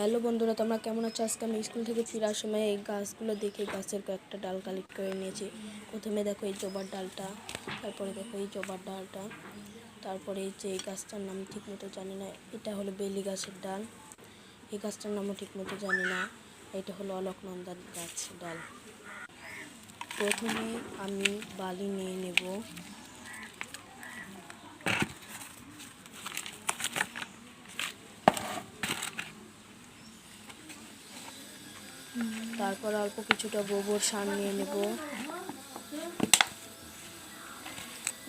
Hello বন্ধুরা, তোমরা কেমন আছো? আজকে আমি স্কুল থেকে ফেরার সময় এই গাছগুলো দেখে গাছের কয়েকটা ডাল কালেক্ট করে নিয়েছি। প্রথমে দেখো এই জবার ডালটা, তারপরে দেখো এই জবার ডালটা, তারপরে এই যে এই গাছটার নাম ঠিক মতো জানি না, এটা হলো বেলি গাছের ডাল। এই গাছটার নামও ঠিক মতো জানি না, এটা হলো অলকনন্দার গাছ ডাল। প্রথমে আমি বালি নিয়ে নেব। তারপর অল্প কিছুটা গোবর সার নিয়ে নেব,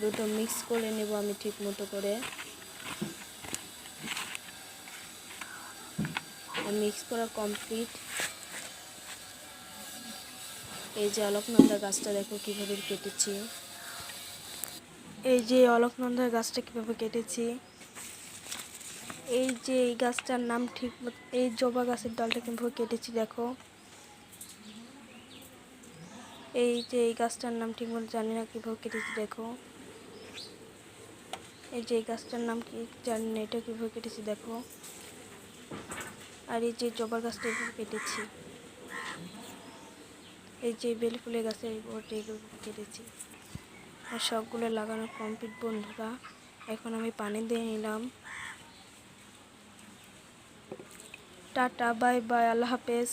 দুটো মিক্স করে নেব আমি ঠিক মতো করে। মিক্স করা কমপ্লিট। এই যে অলকনন্দা গাছটা দেখো কিভাবে কেটেছি, এই যে অলকনন্দার গাছটা কিভাবে কেটেছি। এই যে এই গাছটার নাম ঠিক মতো, এই জবা গাছের ডালটা কিভাবে কেটেছি দেখো। এই যে এই গাছটার নাম ঠিক মতো জানি না, কিভাবে কেটেছি দেখো। এই যে এই গাছটার নাম কি জানি না, এটা কিভাবে কেটেছি দেখো। আর এই যে জবা গাছটা এইভাবে কেটেছি। এই যে বেল ফুলের গাছের এইভাবে কেটেছি। আর সবগুলো লাগানো কমপ্লিট বন্ধুরা। এখন আমি পানি দিয়ে নিলাম। টাটা, বাই বাই, আল্লাহ হাফেজ।